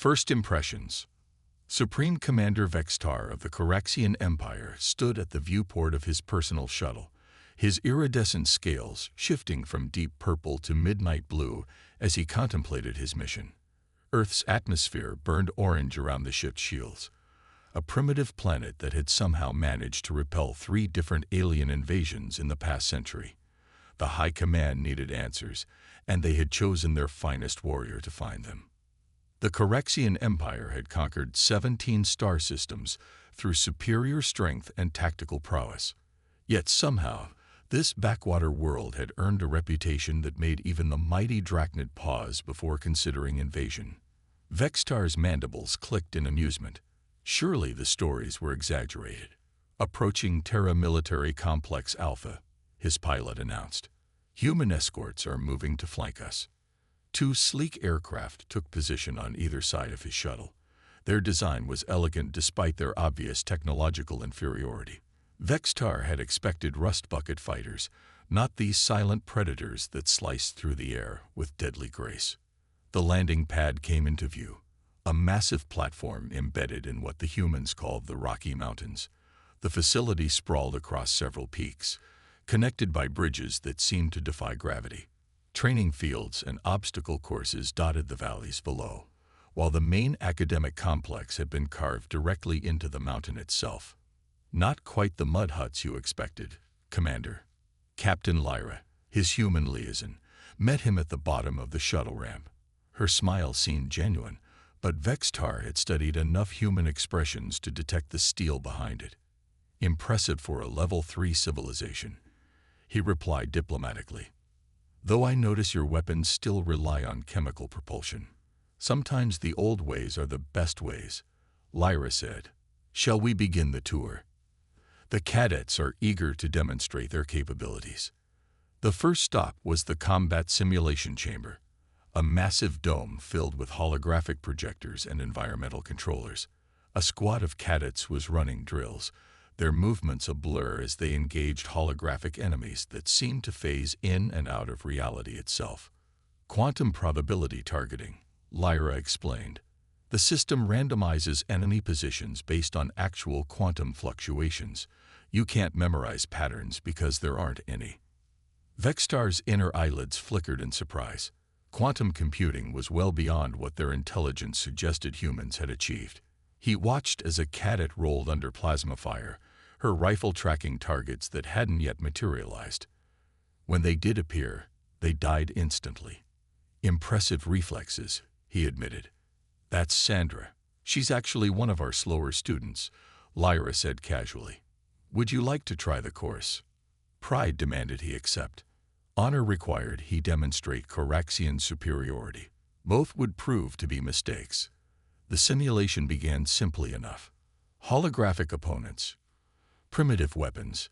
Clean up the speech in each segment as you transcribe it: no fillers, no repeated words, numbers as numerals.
First impressions. Supreme Commander Vextar of the Coraxian Empire stood at the viewport of his personal shuttle, his iridescent scales shifting from deep purple to midnight blue as he contemplated his mission. Earth's atmosphere burned orange around the ship's shields, a primitive planet that had somehow managed to repel 3 different alien invasions in the past century. The High Command needed answers, and they had chosen their finest warrior to find them. The Coraxian Empire had conquered 17 star systems through superior strength and tactical prowess. Yet somehow, this backwater world had earned a reputation that made even the mighty Drachnid pause before considering invasion. Vextar's mandibles clicked in amusement. Surely the stories were exaggerated. Approaching Terra Military Complex Alpha, his pilot announced. Human escorts are moving to flank us. 2 sleek aircraft took position on either side of his shuttle. Their design was elegant despite their obvious technological inferiority. Vextar had expected rust bucket fighters, not these silent predators that sliced through the air with deadly grace. The landing pad came into view, a massive platform embedded in what the humans called the Rocky Mountains. The facility sprawled across several peaks, connected by bridges that seemed to defy gravity. Training fields and obstacle courses dotted the valleys below, while the main academic complex had been carved directly into the mountain itself. Not quite the mud huts you expected, Commander. Captain Lyra, his human liaison, met him at the bottom of the shuttle ramp. Her smile seemed genuine, but Vextar had studied enough human expressions to detect the steel behind it. Impressive for a level 3 civilization, he replied diplomatically. Though I notice your weapons still rely on chemical propulsion. Sometimes the old ways are the best ways, Lyra said. Shall we begin the tour? The cadets are eager to demonstrate their capabilities. The first stop was the combat simulation chamber, a massive dome filled with holographic projectors and environmental controllers. A squad of cadets was running drills, their movements a blur as they engaged holographic enemies that seemed to phase in and out of reality itself. Quantum probability targeting, Lyra explained. The system randomizes enemy positions based on actual quantum fluctuations. You can't memorize patterns because there aren't any. Vextar's inner eyelids flickered in surprise. Quantum computing was well beyond what their intelligence suggested humans had achieved. He watched as a cadet rolled under plasma fire, her rifle tracking targets that hadn't yet materialized. When they did appear, they died instantly. Impressive reflexes, he admitted. That's Sandra. She's actually one of our slower students, Lyra said casually. Would you like to try the course? Pride demanded he accept. Honor required he demonstrate Coraxian superiority. Both would prove to be mistakes. The simulation began simply enough. Holographic opponents, primitive weapons,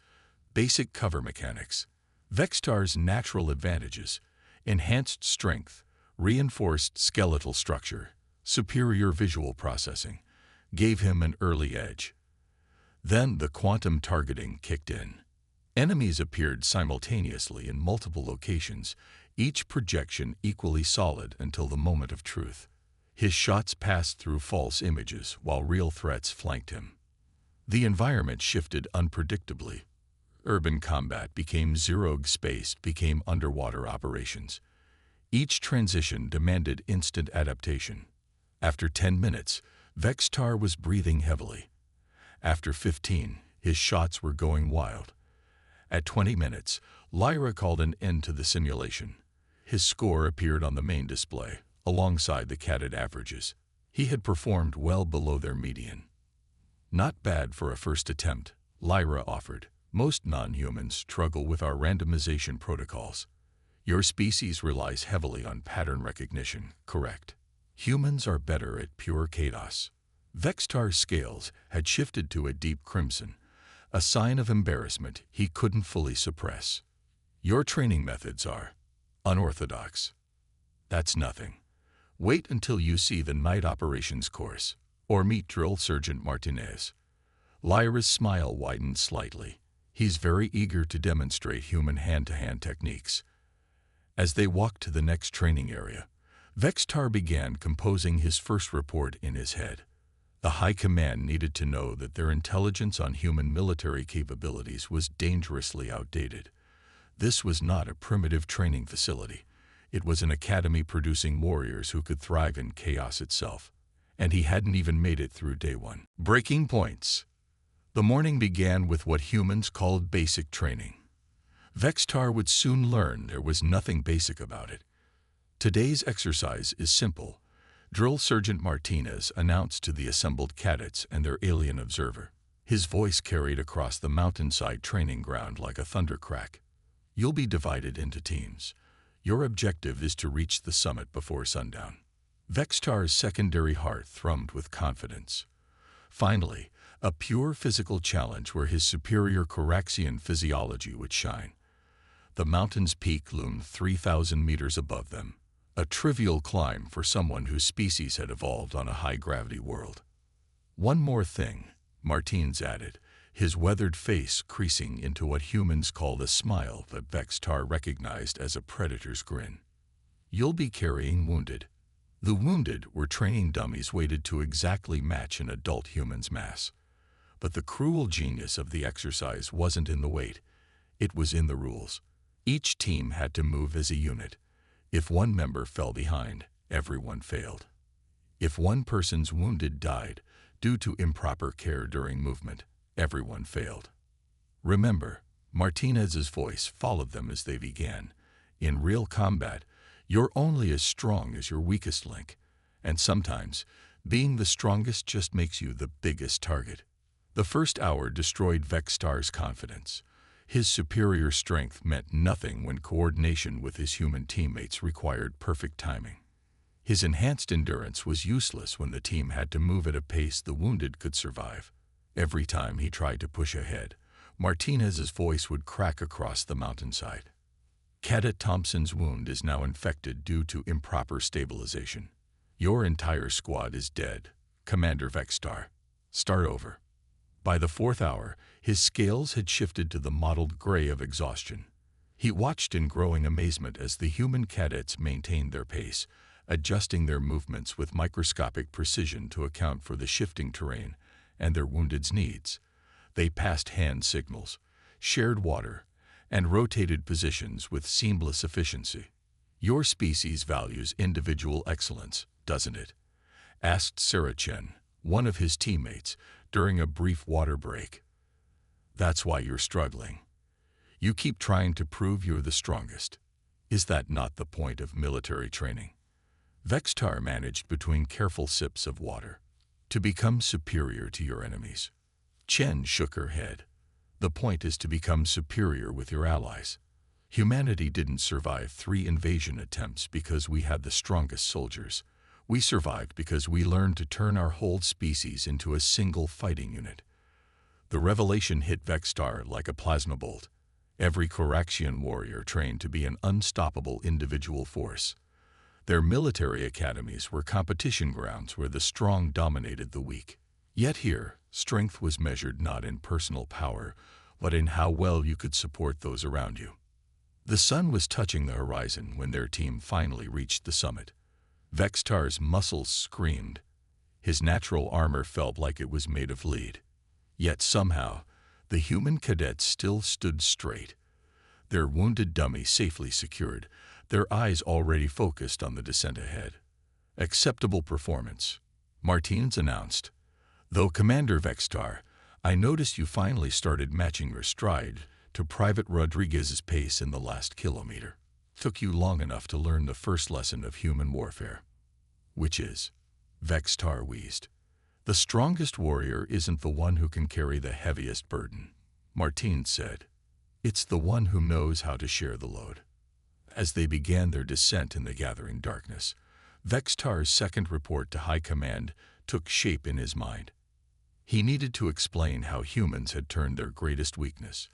basic cover mechanics, Vextar's natural advantages, enhanced strength, reinforced skeletal structure, superior visual processing, gave him an early edge. Then the quantum targeting kicked in. Enemies appeared simultaneously in multiple locations, each projection equally solid until the moment of truth. His shots passed through false images while real threats flanked him. The environment shifted unpredictably. Urban combat became zero-g space, became underwater operations. Each transition demanded instant adaptation. After 10 minutes, Vextar was breathing heavily. After 15, his shots were going wild. At 20 minutes, Lyra called an end to the simulation. His score appeared on the main display, alongside the cadet averages. He had performed well below their median. Not bad for a first attempt, Lyra offered. Most non-humans struggle with our randomization protocols. Your species relies heavily on pattern recognition, correct? Humans are better at pure chaos. Vextar's scales had shifted to a deep crimson, a sign of embarrassment he couldn't fully suppress. Your training methods are unorthodox. That's nothing. Wait until you see the night operations course, or meet Drill Sergeant Martinez. Lyra's smile widened slightly. He's very eager to demonstrate human hand-to-hand techniques. As they walked to the next training area, Vextar began composing his first report in his head. The High Command needed to know that their intelligence on human military capabilities was dangerously outdated. This was not a primitive training facility. It was an academy producing warriors who could thrive in chaos itself. And he hadn't even made it through day one. Breaking points. The morning began with what humans called basic training. Vextar would soon learn there was nothing basic about it. Today's exercise is simple, Drill Sergeant Martinez announced to the assembled cadets and their alien observer. His voice carried across the mountainside training ground like a thunder crack. You'll be divided into teams. Your objective is to reach the summit before sundown. Vextar's secondary heart thrummed with confidence. Finally, a pure physical challenge where his superior Coraxian physiology would shine. The mountain's peak loomed 3,000 meters above them, a trivial climb for someone whose species had evolved on a high-gravity world. One more thing, Martins added, his weathered face creasing into what humans called a smile that Vextar recognized as a predator's grin. You'll be carrying wounded. The wounded were training dummies weighted to exactly match an adult human's mass. But the cruel genius of the exercise wasn't in the weight. It was in the rules. Each team had to move as a unit. If one member fell behind, everyone failed. If one person's wounded died due to improper care during movement, everyone failed. Remember, Martinez's voice followed them as they began. In real combat, you're only as strong as your weakest link, and sometimes, being the strongest just makes you the biggest target. The first hour destroyed Vextar's confidence. His superior strength meant nothing when coordination with his human teammates required perfect timing. His enhanced endurance was useless when the team had to move at a pace the wounded could survive. Every time he tried to push ahead, Martinez's voice would crack across the mountainside. Cadet Thompson's wound is now infected due to improper stabilization. Your entire squad is dead, Commander Vextar. Start over. By the fourth hour, his scales had shifted to the mottled gray of exhaustion. He watched in growing amazement as the human cadets maintained their pace, adjusting their movements with microscopic precision to account for the shifting terrain and their wounded's needs. They passed hand signals, shared water, and rotated positions with seamless efficiency. Your species values individual excellence, doesn't it? Asked Sarah Chen, one of his teammates, during a brief water break. That's why you're struggling. You keep trying to prove you're the strongest. Is that not the point of military training? Vextar managed between careful sips of water. To become superior to your enemies. Chen shook her head. The point is to become superior with your allies. Humanity didn't survive 3 invasion attempts because we had the strongest soldiers. We survived because we learned to turn our whole species into a single fighting unit. The revelation hit Vextar like a plasma bolt. Every Coraxian warrior trained to be an unstoppable individual force. Their military academies were competition grounds where the strong dominated the weak. Yet here, strength was measured not in personal power, but in how well you could support those around you. The sun was touching the horizon when their team finally reached the summit. Vextar's muscles screamed. His natural armor felt like it was made of lead. Yet somehow, the human cadets still stood straight. Their wounded dummy safely secured, their eyes already focused on the descent ahead. Acceptable performance, Martins announced. Though Commander Vextar, I noticed you finally started matching your stride to Private Rodriguez's pace in the last kilometer. Took you long enough to learn the first lesson of human warfare. Which is, Vextar wheezed. The strongest warrior isn't the one who can carry the heaviest burden, Martins said. It's the one who knows how to share the load. As they began their descent in the gathering darkness, Vextar's second report to High Command took shape in his mind. He needed to explain how humans had turned their greatest weakness,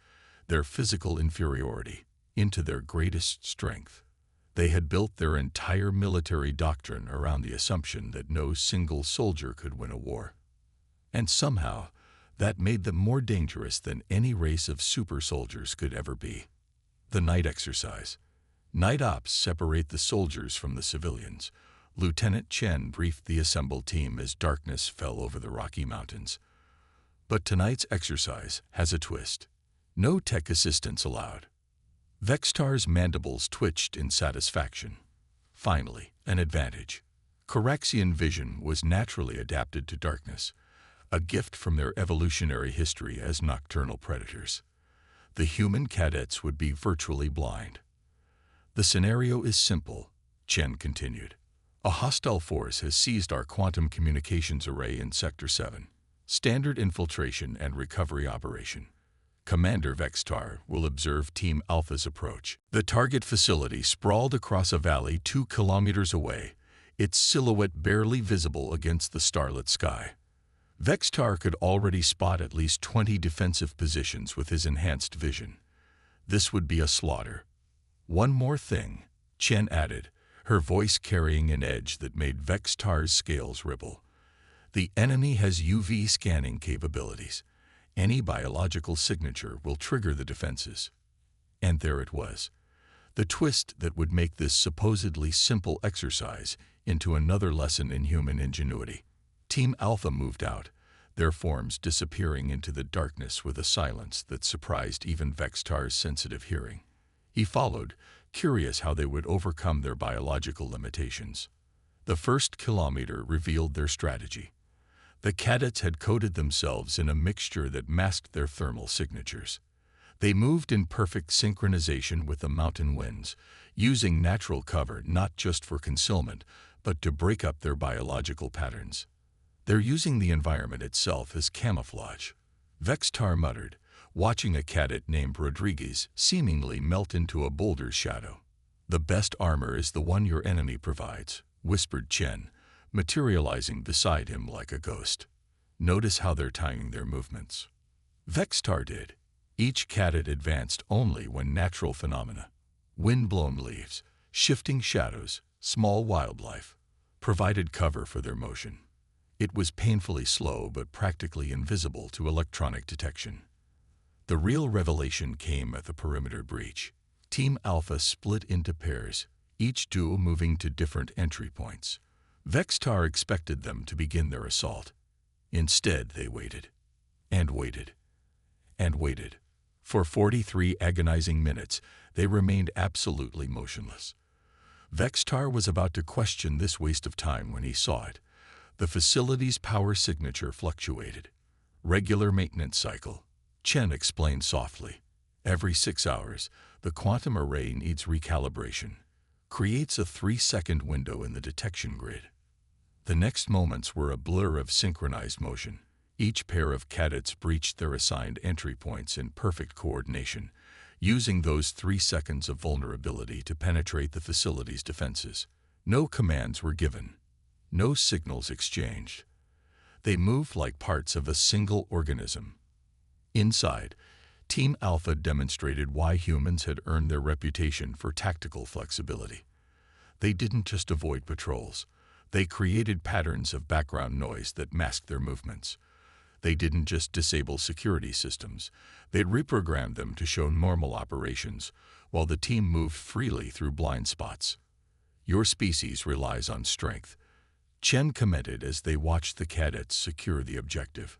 their physical inferiority, into their greatest strength. They had built their entire military doctrine around the assumption that no single soldier could win a war. And somehow, that made them more dangerous than any race of super soldiers could ever be. The night exercise. Night ops separate the soldiers from the civilians, Lieutenant Chen briefed the assembled team as darkness fell over the Rocky Mountains. But tonight's exercise has a twist. No tech assistance allowed. Vextar's mandibles twitched in satisfaction. Finally, an advantage. Corexian vision was naturally adapted to darkness, a gift from their evolutionary history as nocturnal predators. The human cadets would be virtually blind. The scenario is simple, Chen continued. A hostile force has seized our quantum communications array in Sector 7. Standard infiltration and recovery operation. Commander Vextar will observe Team Alpha's approach. The target facility sprawled across a valley 2 kilometers away, its silhouette barely visible against the starlit sky. Vextar could already spot at least 20 defensive positions with his enhanced vision. This would be a slaughter. One more thing, Chen added, her voice carrying an edge that made Vextar's scales ripple. The enemy has UV scanning capabilities. Any biological signature will trigger the defenses. And there it was. The twist that would make this supposedly simple exercise into another lesson in human ingenuity. Team Alpha moved out, their forms disappearing into the darkness with a silence that surprised even Vextar's sensitive hearing. He followed, curious how they would overcome their biological limitations. The first kilometer revealed their strategy. The cadets had coated themselves in a mixture that masked their thermal signatures. They moved in perfect synchronization with the mountain winds, using natural cover not just for concealment, but to break up their biological patterns. They're using the environment itself as camouflage, Vextar muttered, watching a cadet named Rodriguez seemingly melt into a boulder's shadow. The best armor is the one your enemy provides, whispered Chen, materializing beside him like a ghost. Notice how they're timing their movements. Vextar did. Each cadet advanced only when natural phenomena, wind-blown leaves, shifting shadows, small wildlife, provided cover for their motion. It was painfully slow but practically invisible to electronic detection. The real revelation came at the perimeter breach. Team Alpha split into pairs, each duo moving to different entry points. Vextar expected them to begin their assault. Instead, they waited, and waited, and waited. For 43 agonizing minutes, they remained absolutely motionless. Vextar was about to question this waste of time when he saw it. The facility's power signature fluctuated. Regular maintenance cycle, Chen explained softly. Every 6 hours, the quantum array needs recalibration. Creates a 3-second window in the detection grid. The next moments were a blur of synchronized motion. Each pair of cadets breached their assigned entry points in perfect coordination, using those 3 seconds of vulnerability to penetrate the facility's defenses. No commands were given. No signals exchanged. They moved like parts of a single organism. Inside, Team Alpha demonstrated why humans had earned their reputation for tactical flexibility. They didn't just avoid patrols. They created patterns of background noise that masked their movements. They didn't just disable security systems. They'd reprogrammed them to show normal operations, while the team moved freely through blind spots. Your species relies on strength, Chen commented as they watched the cadets secure the objective.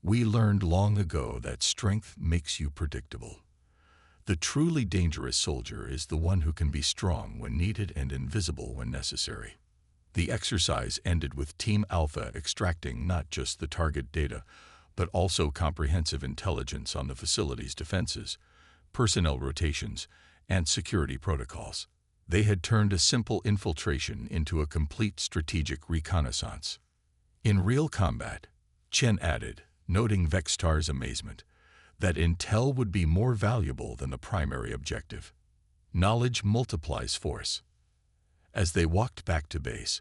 We learned long ago that strength makes you predictable. The truly dangerous soldier is the one who can be strong when needed and invisible when necessary. The exercise ended with Team Alpha extracting not just the target data, but also comprehensive intelligence on the facility's defenses, personnel rotations, and security protocols. They had turned a simple infiltration into a complete strategic reconnaissance. In real combat, Chen added, noting Vextar's amazement, that intel would be more valuable than the primary objective. Knowledge multiplies force. As they walked back to base,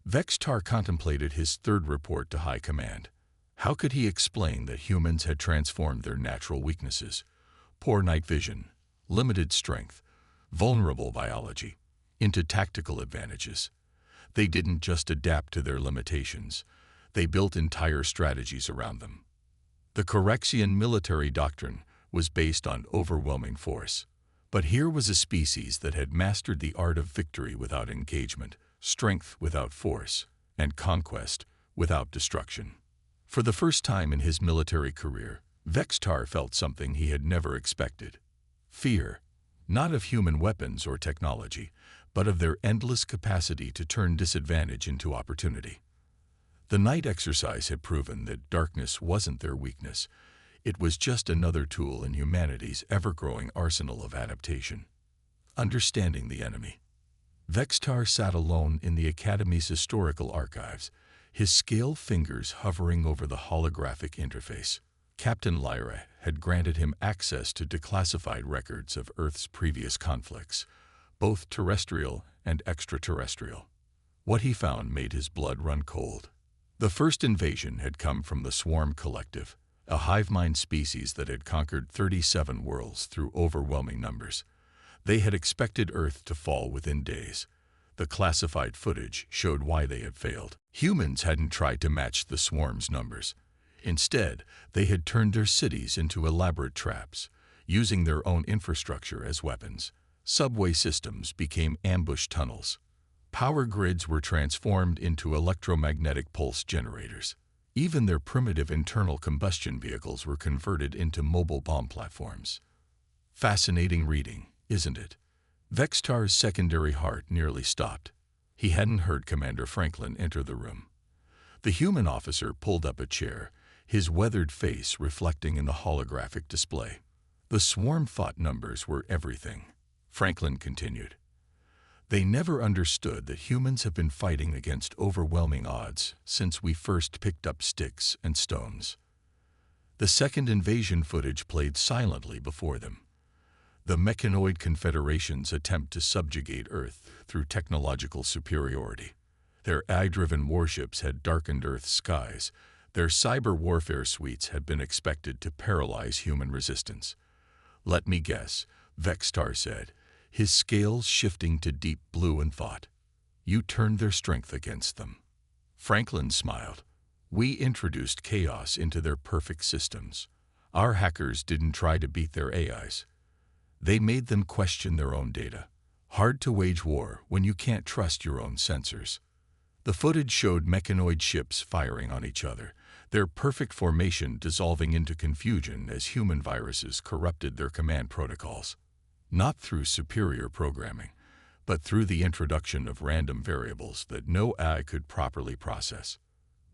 Vextar contemplated his third report to High Command. How could he explain that humans had transformed their natural weaknesses, poor night vision, limited strength, vulnerable biology, into tactical advantages? They didn't just adapt to their limitations, they built entire strategies around them. The Corexian military doctrine was based on overwhelming force. But here was a species that had mastered the art of victory without engagement, strength without force, and conquest without destruction. For the first time in his military career, Vextar felt something he had never expected. Fear, not of human weapons or technology, but of their endless capacity to turn disadvantage into opportunity. The night exercise had proven that darkness wasn't their weakness. It was just another tool in humanity's ever-growing arsenal of adaptation. Understanding the enemy. Vextar sat alone in the Academy's historical archives, his scaled fingers hovering over the holographic interface. Captain Lyra had granted him access to declassified records of Earth's previous conflicts, both terrestrial and extraterrestrial. What he found made his blood run cold. The first invasion had come from the Swarm Collective, a hive-mind species that had conquered 37 worlds through overwhelming numbers. They had expected Earth to fall within days. The classified footage showed why they had failed. Humans hadn't tried to match the swarm's numbers. Instead, they had turned their cities into elaborate traps, using their own infrastructure as weapons. Subway systems became ambush tunnels. Power grids were transformed into electromagnetic pulse generators. Even their primitive internal combustion vehicles were converted into mobile bomb platforms. Fascinating reading, isn't it? Vextar's secondary heart nearly stopped. He hadn't heard Commander Franklin enter the room. The human officer pulled up a chair, his weathered face reflecting in the holographic display. The swarm fought numbers were everything. Franklin continued. They never understood that humans have been fighting against overwhelming odds since we first picked up sticks and stones. The second invasion footage played silently before them. The Mechanoid Confederation's attempt to subjugate Earth through technological superiority. Their AI-driven warships had darkened Earth's skies. Their cyber warfare suites had been expected to paralyze human resistance. "Let me guess," Vextar said, his scales shifting to deep blue in thought. "You turned their strength against them." Franklin smiled. "We introduced chaos into their perfect systems. Our hackers didn't try to beat their AIs. They made them question their own data. Hard to wage war when you can't trust your own sensors." The footage showed mechanoid ships firing on each other, their perfect formation dissolving into confusion as human viruses corrupted their command protocols. Not through superior programming, but through the introduction of random variables that no AI could properly process.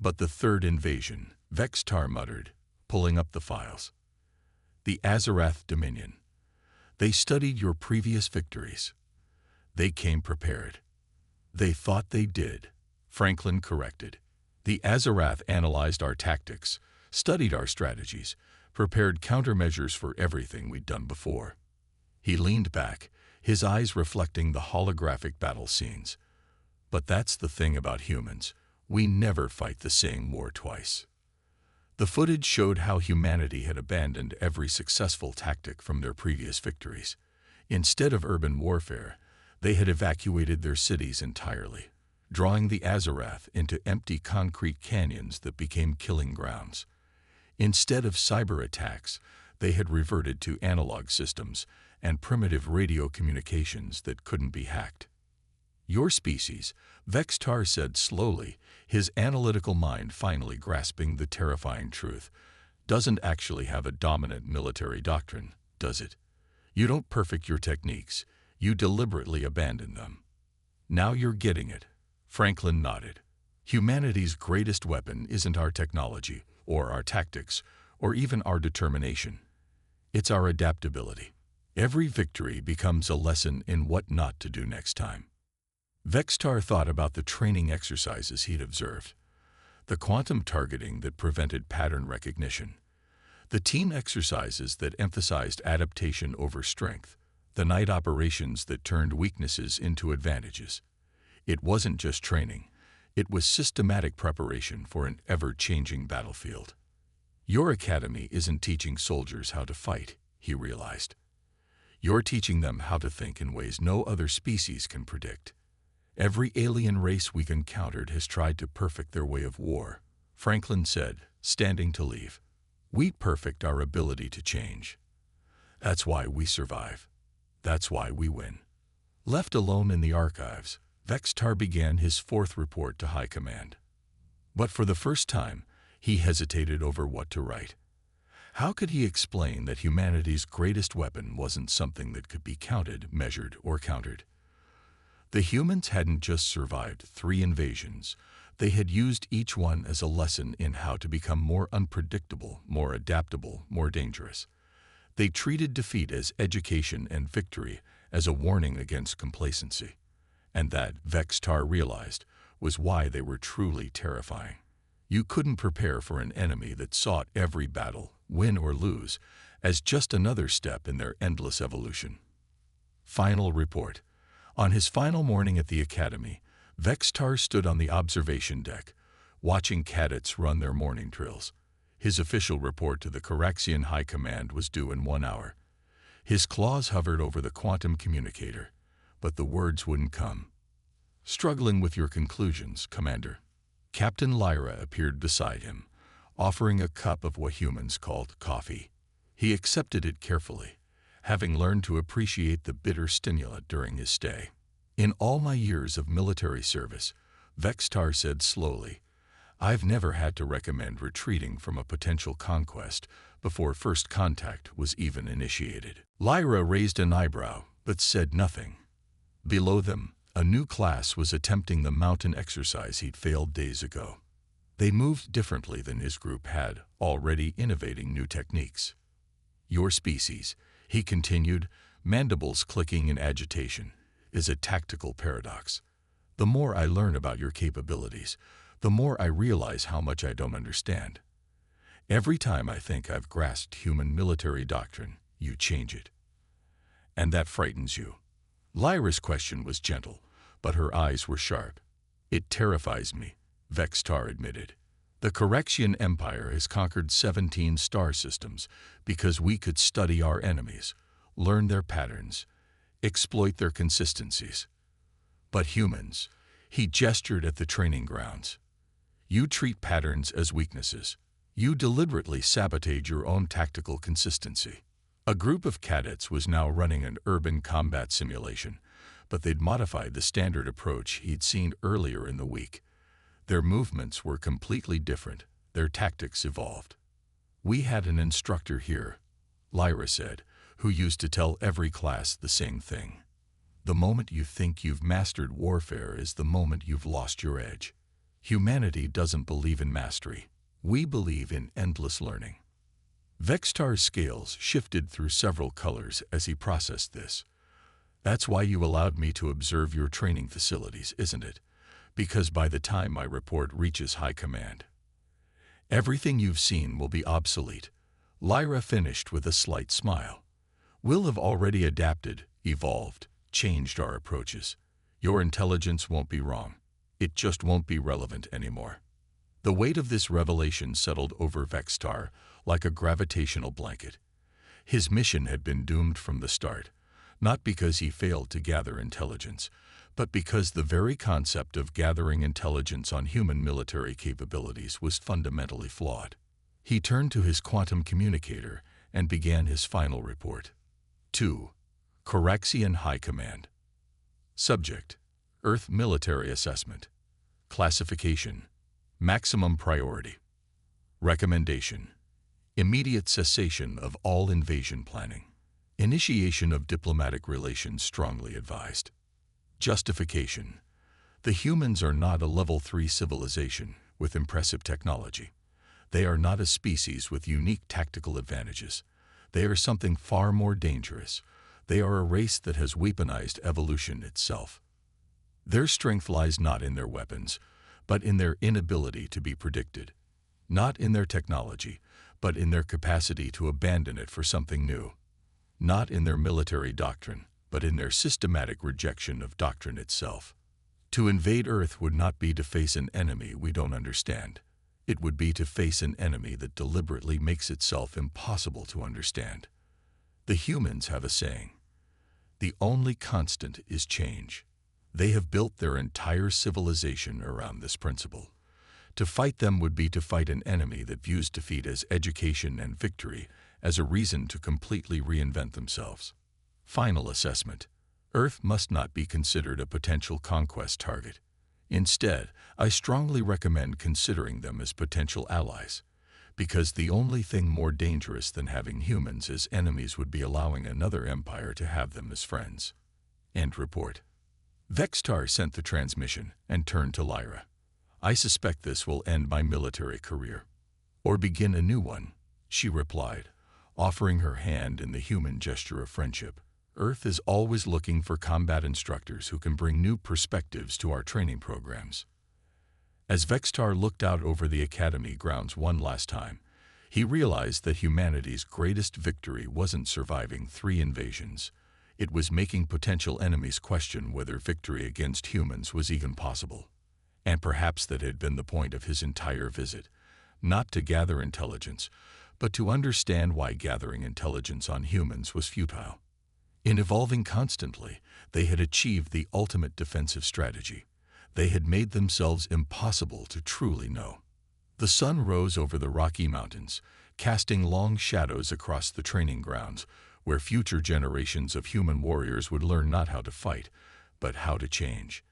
"But the third invasion," Vextar muttered, pulling up the files. "The Azarath Dominion. They studied your previous victories. They came prepared." "They thought they did," Franklin corrected. "The Azarath analyzed our tactics, studied our strategies, prepared countermeasures for everything we'd done before." He leaned back, his eyes reflecting the holographic battle scenes. "But that's the thing about humans. We never fight the same war twice." The footage showed how humanity had abandoned every successful tactic from their previous victories. Instead of urban warfare, they had evacuated their cities entirely, drawing the Azarath into empty concrete canyons that became killing grounds. Instead of cyber attacks, they had reverted to analog systems and primitive radio communications that couldn't be hacked. "Your species," Vextar said slowly, his analytical mind finally grasping the terrifying truth, "doesn't actually have a dominant military doctrine, does it? You don't perfect your techniques, you deliberately abandon them." "Now you're getting it," Franklin nodded. "Humanity's greatest weapon isn't our technology, or our tactics, or even our determination. It's our adaptability. Every victory becomes a lesson in what not to do next time." Vextar thought about the training exercises he'd observed. The quantum targeting that prevented pattern recognition. The team exercises that emphasized adaptation over strength. The night operations that turned weaknesses into advantages. It wasn't just training. It was systematic preparation for an ever-changing battlefield. "Your academy isn't teaching soldiers how to fight," he realized. "You're teaching them how to think in ways no other species can predict. Every alien race we've encountered has tried to perfect their way of war," Franklin said, standing to leave. "We perfect our ability to change. That's why we survive. That's why we win." Left alone in the archives, Vextar began his fourth report to High Command. But for the first time, he hesitated over what to write. How could he explain that humanity's greatest weapon wasn't something that could be counted, measured, or countered? The humans hadn't just survived 3 invasions. They had used each one as a lesson in how to become more unpredictable, more adaptable, more dangerous. They treated defeat as education and victory as a warning against complacency. And that, Vextar realized, was why they were truly terrifying. You couldn't prepare for an enemy that sought every battle, win or lose, as just another step in their endless evolution. Final report. On his final morning at the academy, Vextar stood on the observation deck, watching cadets run their morning drills. His official report to the Corexian High Command was due in 1 hour. His claws hovered over the quantum communicator, but the words wouldn't come. "Struggling with your conclusions, Commander." Captain Lyra appeared beside him, offering a cup of what humans called coffee. He accepted it carefully, having learned to appreciate the bitter stimulant during his stay. "In all my years of military service," Vextar said slowly, "I've never had to recommend retreating from a potential conquest before first contact was even initiated." Lyra raised an eyebrow, but said nothing. Below them, a new class was attempting the mountain exercise he'd failed days ago. They moved differently than his group had, already innovating new techniques. "Your species," he continued, mandibles clicking in agitation, "is a tactical paradox. The more I learn about your capabilities, the more I realize how much I don't understand. Every time I think I've grasped human military doctrine, you change it. And that frightens you." Lyra's question was gentle, but her eyes were sharp. "It terrifies me," Vextar admitted. "The Corexian Empire has conquered 17 star systems because we could study our enemies, learn their patterns, exploit their consistencies. But humans," he gestured at the training grounds, "you treat patterns as weaknesses. You deliberately sabotage your own tactical consistency." A group of cadets was now running an urban combat simulation, but they'd modified the standard approach he'd seen earlier in the week. Their movements were completely different, their tactics evolved. "We had an instructor here," Lyra said, "who used to tell every class the same thing. The moment you think you've mastered warfare is the moment you've lost your edge. Humanity doesn't believe in mastery. We believe in endless learning." Vextar's scales shifted through several colors as he processed this. "That's why you allowed me to observe your training facilities, isn't it? Because by the time my report reaches High Command, everything you've seen will be obsolete." Lyra finished with a slight smile. "We'll have already adapted, evolved, changed our approaches. Your intelligence won't be wrong. It just won't be relevant anymore." The weight of this revelation settled over Vextar like a gravitational blanket. His mission had been doomed from the start, not because he failed to gather intelligence, but because the very concept of gathering intelligence on human military capabilities was fundamentally flawed. He turned to his quantum communicator and began his final report. 2. Corexian High Command. Subject: Earth Military Assessment. Classification: Maximum Priority. Recommendation: Immediate cessation of all invasion planning. Initiation of diplomatic relations strongly advised. Justification: The humans are not a level 3 civilization with impressive technology. They are not a species with unique tactical advantages. They are something far more dangerous. They are a race that has weaponized evolution itself. Their strength lies not in their weapons, but in their inability to be predicted. Not in their technology, but in their capacity to abandon it for something new. Not in their military doctrine, but in their systematic rejection of doctrine itself. To invade Earth would not be to face an enemy we don't understand. It would be to face an enemy that deliberately makes itself impossible to understand. The humans have a saying: "The only constant is change." They have built their entire civilization around this principle. To fight them would be to fight an enemy that views defeat as education and victory as a reason to completely reinvent themselves. Final assessment: Earth must not be considered a potential conquest target. Instead, I strongly recommend considering them as potential allies, because the only thing more dangerous than having humans as enemies would be allowing another empire to have them as friends. End report. Vextar sent the transmission and turned to Lyra. I suspect this will end my military career. Or begin a new one, she replied, offering her hand in the human gesture of friendship. Earth is always looking for combat instructors who can bring new perspectives to our training programs. As Vextar looked out over the Academy grounds one last time, he realized that humanity's greatest victory wasn't surviving 3 invasions. It was making potential enemies question whether victory against humans was even possible. And perhaps that had been the point of his entire visit, not to gather intelligence, but to understand why gathering intelligence on humans was futile. In evolving constantly, they had achieved the ultimate defensive strategy. They had made themselves impossible to truly know. The sun rose over the Rocky Mountains, casting long shadows across the training grounds, where future generations of human warriors would learn not how to fight, but how to change.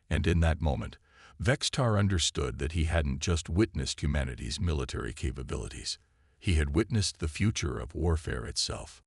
And in that moment, Vextar understood that he hadn't just witnessed humanity's military capabilities. He had witnessed the future of warfare itself.